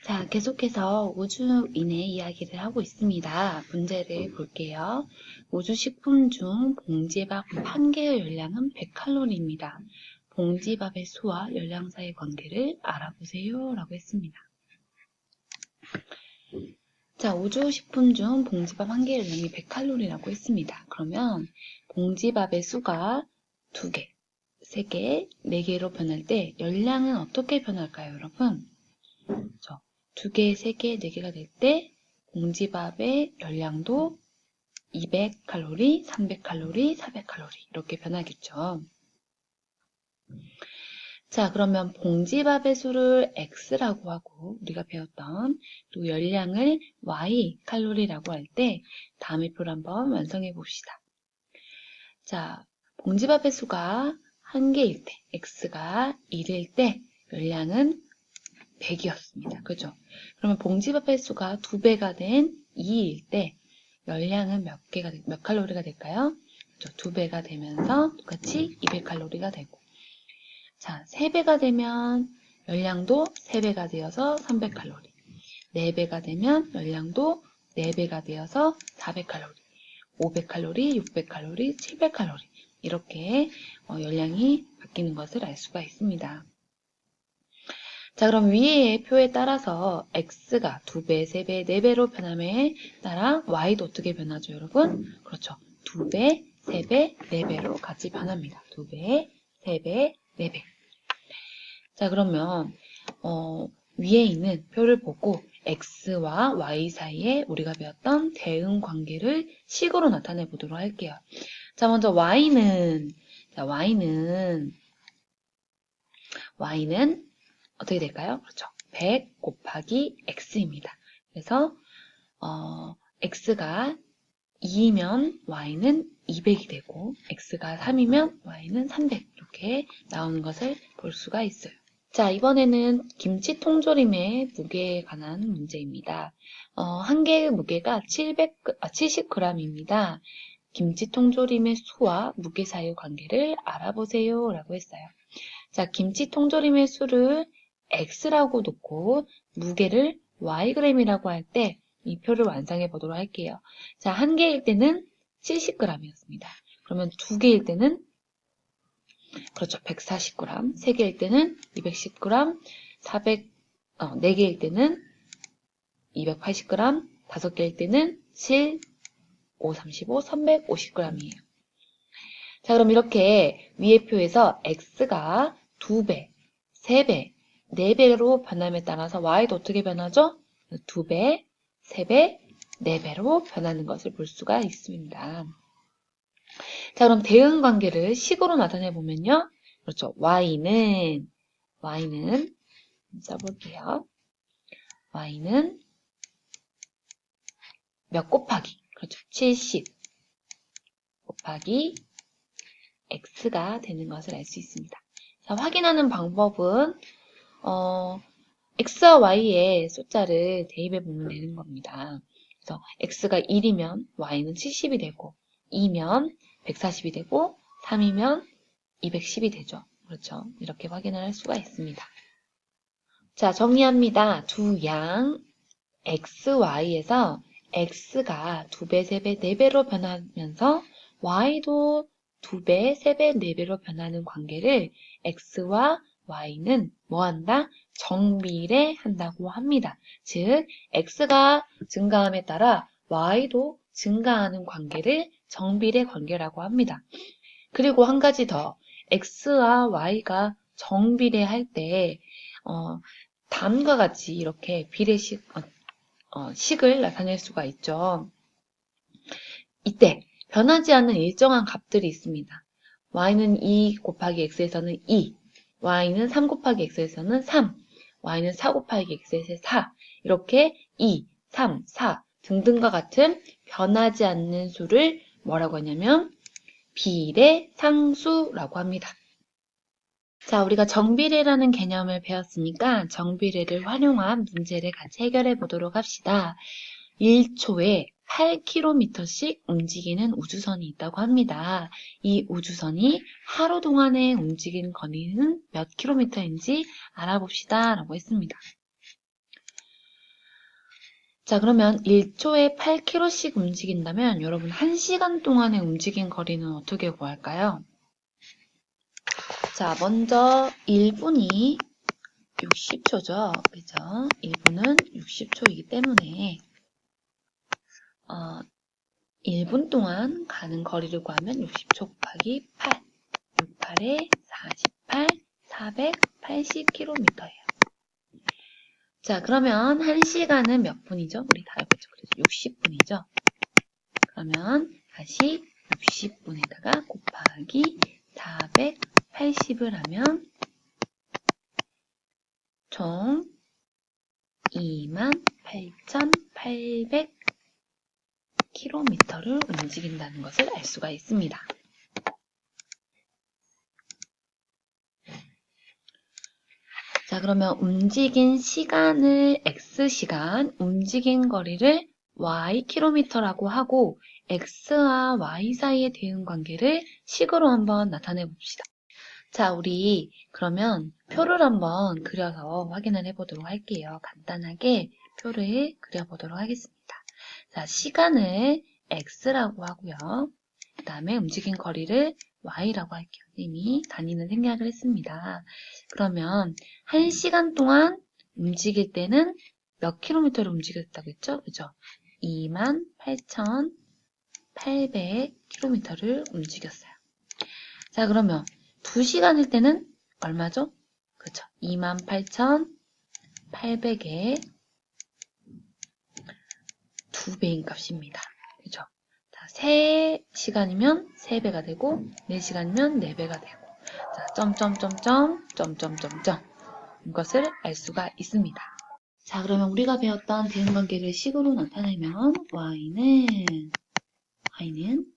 자, 계속해서 우주인의 이야기를 하고 있습니다. 문제를 볼게요. 우주식품 중 봉지밥 1개의 열량은 100칼로리입니다. 봉지밥의 수와 열량 사이의 관계를 알아보세요. 라고 했습니다. 자, 우주식품 중 봉지밥 1개의 열량이 100칼로리라고 했습니다. 그러면 봉지밥의 수가 2개, 3개, 4개로 변할 때 열량은 어떻게 변할까요, 여러분? 2개, 3개, 4개가 될 때 봉지밥의 열량도 200칼로리, 300칼로리, 400칼로리 이렇게 변하겠죠. 자, 그러면 봉지밥의 수를 X라고 하고 우리가 배웠던 또 열량을 Y 칼로리라고 할 때 다음의 표를 한번 완성해 봅시다. 자, 봉지밥의 수가 1개일 때 X가 1일 때 열량은 100이었습니다. 그죠? 그러면 봉지밥의 수가 2배가 된 2일 때 열량은 몇 칼로리가 될까요? 그죠? 2배가 되면서 똑같이 200칼로리가 되고, 자, 3배가 되면 열량도 3배가 되어서 300칼로리, 4배가 되면 열량도 4배가 되어서 400칼로리, 500칼로리, 600칼로리, 700칼로리 이렇게 열량이 바뀌는 것을 알 수가 있습니다. 자, 그럼 위의 표에 따라서 X가 2배, 3배, 4배로 변함에 따라 Y도 어떻게 변하죠, 여러분? 그렇죠. 2배, 3배, 4배로 같이 변합니다. 2배, 3배, 4배. 자, 그러면 위에 있는 표를 보고 X와 Y 사이에 우리가 배웠던 대응 관계를 식으로 나타내 보도록 할게요. 자, 먼저 Y는 어떻게 될까요? 그렇죠. 100 곱하기 X입니다. 그래서 X가 2이면 Y는 200이 되고 X가 3이면 Y는 300 이렇게 나오는 것을 볼 수가 있어요. 자, 이번에는 김치 통조림의 무게에 관한 문제입니다. 한 개의 무게가 70g입니다. 김치 통조림의 수와 무게 사이의 관계를 알아보세요 라고 했어요. 자, 김치 통조림의 수를 X라고 놓고 무게를 Yg이라고 할 때 이 표를 완성해 보도록 할게요. 자, 한 개일 때는 70g이었습니다. 그러면 두 개일 때는 그렇죠. 140g, 세 개일 때는 210g, 4개일 때는 280g, 다섯 개일 때는 7, 5, 35, 350g이에요. 자, 그럼 이렇게 위의 표에서 X가 2배, 3배, 4배로 변함에 따라서 Y도 어떻게 변하죠? 2배, 3배, 4배로 변하는 것을 볼 수가 있습니다. 자, 그럼 대응 관계를 식으로 나타내 보면요. 그렇죠. Y는 써볼게요. Y는 몇 곱하기? 그렇죠. 70 곱하기 X가 되는 것을 알 수 있습니다. 자, 확인하는 방법은 X와 Y의 숫자를 대입해 보면 되는 겁니다. 그래서 X가 1이면 Y는 70이 되고 2면 140이 되고 3이면 210이 되죠. 그렇죠. 이렇게 확인을 할 수가 있습니다. 자, 정리합니다. 두 양 X, Y에서 X가 2배, 3배, 4배로 변하면서 Y도 2배, 3배, 4배로 변하는 관계를 X와 Y는 뭐한다? 정비례한다고 합니다. 즉, X가 증가함에 따라 Y도 증가하는 관계를 정비례 관계라고 합니다. 그리고 한 가지 더, X와 Y가 정비례할 때 다음과 같이 이렇게 비례식, 식을 나타낼 수가 있죠. 이때 변하지 않는 일정한 값들이 있습니다. y는 2 곱하기 x에서는 2, y는 3 곱하기 x에서는 3, y는 4 곱하기 x에서 4 이렇게 2, 3, 4 등등과 같은 변하지 않는 수를 뭐라고 하냐면 비례상수라고 합니다. 자, 우리가 정비례라는 개념을 배웠으니까 정비례를 활용한 문제를 같이 해결해 보도록 합시다. 1초에 8km씩 움직이는 우주선이 있다고 합니다. 이 우주선이 하루 동안에 움직이는 거리는 몇 킬로미터인지 알아봅시다 라고 했습니다. 자, 그러면 1초에 8km씩 움직인다면 여러분 1시간 동안에 움직인 거리는 어떻게 구할까요? 자, 먼저 1분이 60초죠. 그죠? 1분은 60초이기 때문에 1분 동안 가는 거리를 구하면 60초 곱하기 8, 68에 48, 480km예요. 자, 그러면 1시간은 몇 분이죠? 우리 다 해보죠. 그래서 60분이죠. 그러면 다시 60분에다가 곱하기 480을 하면 총 28,800km를 움직인다는 것을 알 수가 있습니다. 자, 그러면 움직인 시간을 X시간, 움직인 거리를 Ykm라고 하고 X와 Y 사이의 대응 관계를 식으로 한번 나타내 봅시다. 자, 우리 그러면 표를 한번 그려서 확인을 해보도록 할게요. 간단하게 표를 그려보도록 하겠습니다. 자, 시간을 X라고 하고요. 그 다음에 움직인 거리를 Y라고 할게요. 이미 단위는 생략을 했습니다. 그러면 1시간 동안 움직일 때는 몇 킬로미터를 움직였다고 했죠? 그죠? 28,800km를 움직였어요. 자, 그러면 2시간일 때는 얼마죠? 그죠? 28,800의 2배인 값입니다. 그죠? 자, 3시간이면 3배가 되고 4시간이면 4배가 되고 자, 점점점점 이것을 알 수가 있습니다. 자, 그러면 우리가 배웠던 대응관계를 식으로 나타내면 y는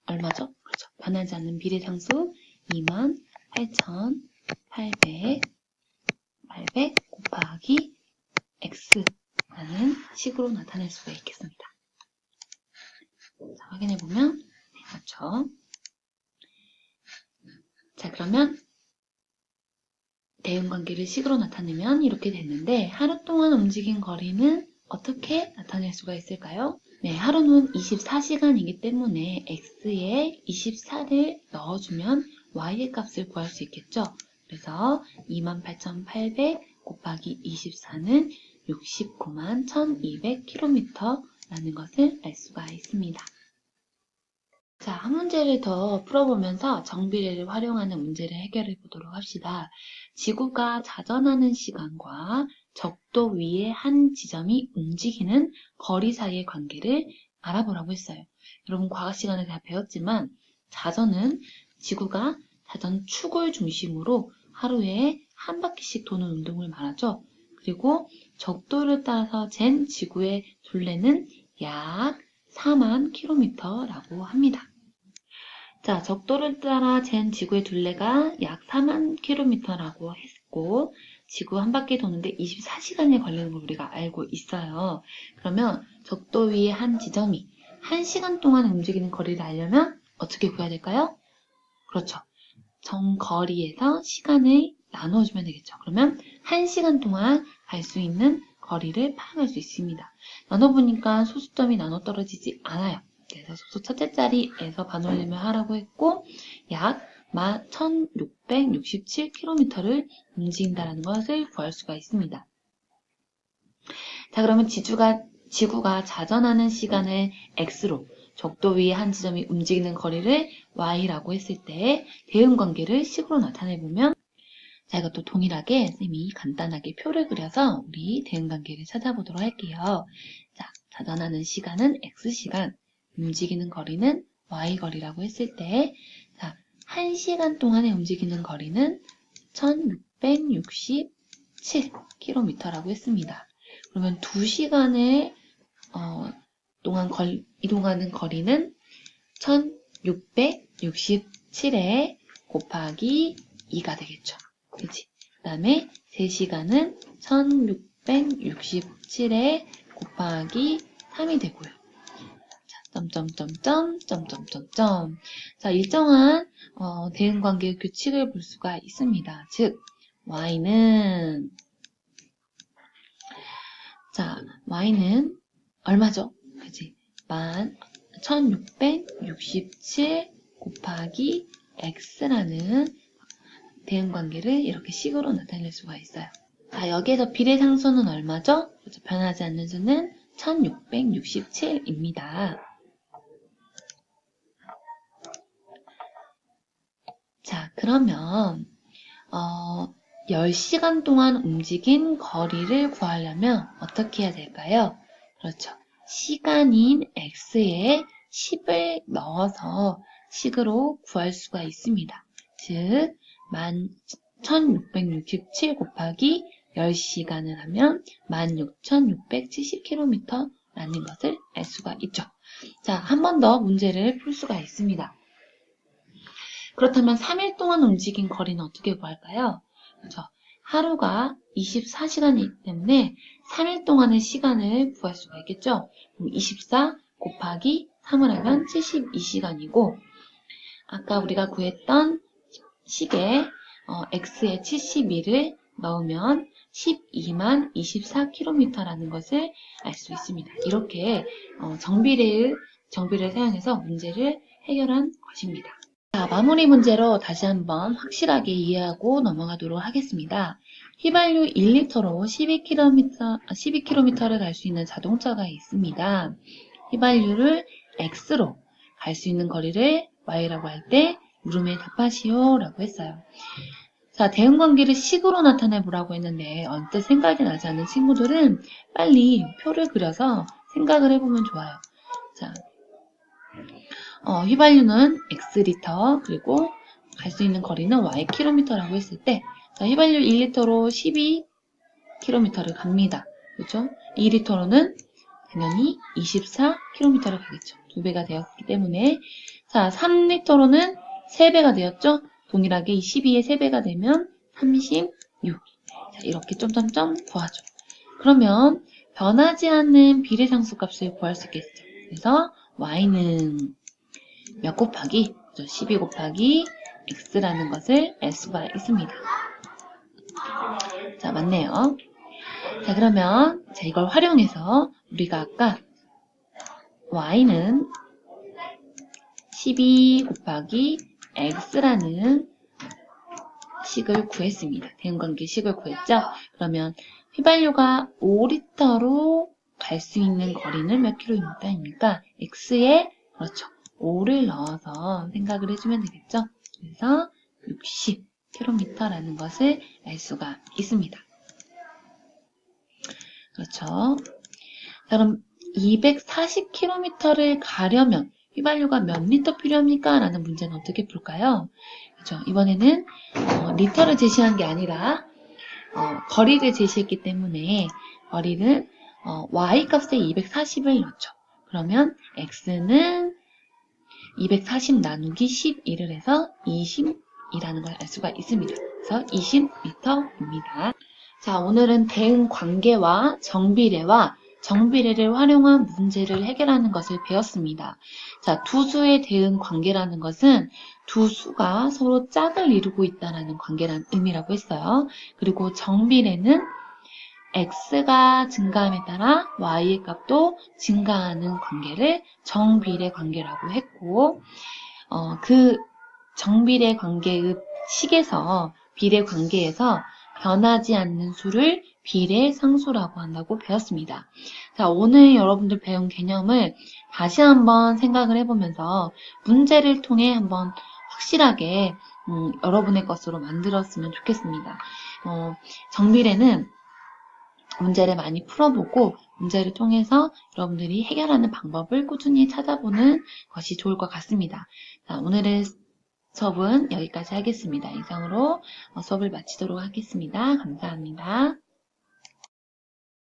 얼마죠? 그렇죠. 변하지 않는 비례상수 28,800 곱하기 x라는 식으로 나타낼 수가 있겠습니다. 자, 확인해보면 그렇죠. 자, 그러면 대응관계를 식으로 나타내면 이렇게 됐는데 하루 동안 움직인 거리는 어떻게 나타낼 수가 있을까요? 네, 하루는 24시간이기 때문에 x에 24를 넣어주면 y의 값을 구할 수 있겠죠. 그래서 28,800 곱하기 24는 691,200km라는 것을 알 수가 있습니다. 자, 한 문제를 더 풀어보면서 정비례를 활용하는 문제를 해결해 보도록 합시다. 지구가 자전하는 시간과 적도 위의 한 지점이 움직이는 거리 사이의 관계를 알아보라고 했어요. 여러분 과학 시간에 다 배웠지만 자전은 지구가 자전축을 중심으로 하루에 한 바퀴씩 도는 운동을 말하죠. 그리고 적도를 따라서 잰 지구의 둘레는 약 4만 km라고 합니다. 자, 적도를 따라 잰 지구의 둘레가 약 4만 km라고 했고 지구 한 바퀴 도는데 24시간이 걸리는 걸 우리가 알고 있어요. 그러면 적도 위의 한 지점이 1시간 동안 움직이는 거리를 알려면 어떻게 구해야 될까요? 그렇죠. 정거리에서 시간을 나눠주면 되겠죠. 그러면 1시간 동안 갈 수 있는 거리를 파악할 수 있습니다. 나눠보니까 소수점이 나눠 떨어지지 않아요. 그래서 소수 첫째 자리에서 반올림을 하라고 했고 약 1667km를 움직인다는 것을 구할 수가 있습니다. 자, 그러면 지구가 자전하는 시간을 x로 적도 위의 한 지점이 움직이는 거리를 y라고 했을 때 대응관계를 식으로 나타내보면 자, 이것도 동일하게 쌤이 간단하게 표를 그려서 우리 대응관계를 찾아보도록 할게요. 자, 자전하는 시간은 x시간, 움직이는 거리는 y거리라고 했을 때 자, 1시간 동안에 움직이는 거리는 1667km라고 했습니다. 그러면 2시간을 동안 이동하는 거리는 1667에 곱하기 2가 되겠죠. 그치? 그 다음에 3시간은 1667에 곱하기 3이 되고요. 자, 점점점점. 자, 일정한 대응관계 규칙을 볼 수가 있습니다. 즉, y는 얼마죠? 그지? 1667 곱하기 x라는 대응관계를 이렇게 식으로 나타낼 수가 있어요. 자, 여기에서 비례상수는 얼마죠? 그렇죠? 변하지 않는 수는 1667입니다. 자, 그러면 10시간 동안 움직인 거리를 구하려면 어떻게 해야 될까요? 그렇죠. 시간인 x에 10을 넣어서 식으로 구할 수가 있습니다. 즉, 1667 곱하기 10시간을 하면 16,670km라는 것을 알 수가 있죠. 자, 한 번 더 문제를 풀 수가 있습니다. 그렇다면 3일 동안 움직인 거리는 어떻게 구할까요? 그렇죠. 하루가 24시간이기 때문에 3일 동안의 시간을 구할 수가 있겠죠. 24 곱하기 3을 하면 72시간이고 아까 우리가 구했던 식에 x에 72를 넣으면 12만 24km라는 것을 알 수 있습니다. 이렇게 정비례를 사용해서 문제를 해결한 것입니다. 자, 마무리 문제로 다시 한번 확실하게 이해하고 넘어가도록 하겠습니다. 휘발유 1리터로 12km를 갈 수 있는 자동차가 있습니다. 휘발유를 X로 갈 수 있는 거리를 Y라고 할 때 물음에 답하시오 라고 했어요. 자, 대응관계를 식으로 나타내 보라고 했는데 언뜻 생각이 나지 않는 친구들은 빨리 표를 그려서 생각을 해보면 좋아요. 자, 휘발유는 X리터, 그리고 갈 수 있는 거리는 Ykm라고 했을 때, 자, 휘발유 1리터로 12km를 갑니다. 그렇죠? 2리터로는 당연히 24km를 가겠죠. 2배가 되었기 때문에. 자, 3리터로는 3배가 되었죠? 동일하게 이 12의 3배가 되면 36. 자, 이렇게 점점점 구하죠. 그러면 변하지 않는 비례상수 값을 구할 수 있겠죠. 그래서 Y는 몇 곱하기 12 곱하기 x라는 것을 알 수가 있습니다. 자, 맞네요. 자, 그러면 이걸 활용해서 우리가 아까 y는 12 곱하기 x라는 식을 구했습니다. 대응관계 식을 구했죠? 그러면 휘발유가 5리터로 갈 수 있는 거리는 몇 킬로미터입니까? x에 그렇죠. 5를 넣어서 생각을 해주면 되겠죠? 그래서 60km라는 것을 알 수가 있습니다. 그렇죠? 자, 그럼 240km를 가려면 휘발유가 몇 리터 필요합니까? 라는 문제는 어떻게 풀까요? 그렇죠? 이번에는 리터를 제시한 게 아니라 거리를 제시했기 때문에 거리를 y값에 240을 넣죠. 그러면 x는 240 나누기 12를 해서 20이라는 걸 알 수가 있습니다. 그래서 20m입니다. 자, 오늘은 대응 관계와 정비례를 활용한 문제를 해결하는 것을 배웠습니다. 자, 두 수의 대응 관계라는 것은 두 수가 서로 짝을 이루고 있다는 관계라는 의미라고 했어요. 그리고 정비례는 x가 증가함에 따라 y의 값도 증가하는 관계를 정비례 관계라고 했고 그 정비례 관계의 식에서 비례 관계에서 변하지 않는 수를 비례상수라고 한다고 배웠습니다. 자, 오늘 여러분들 배운 개념을 다시 한번 생각을 해보면서 문제를 통해 한번 확실하게 여러분의 것으로 만들었으면 좋겠습니다. 정비례는 문제를 많이 풀어보고 문제를 통해서 여러분들이 해결하는 방법을 꾸준히 찾아보는 것이 좋을 것 같습니다. 자, 오늘의 수업은 여기까지 하겠습니다. 이상으로 수업을 마치도록 하겠습니다. 감사합니다.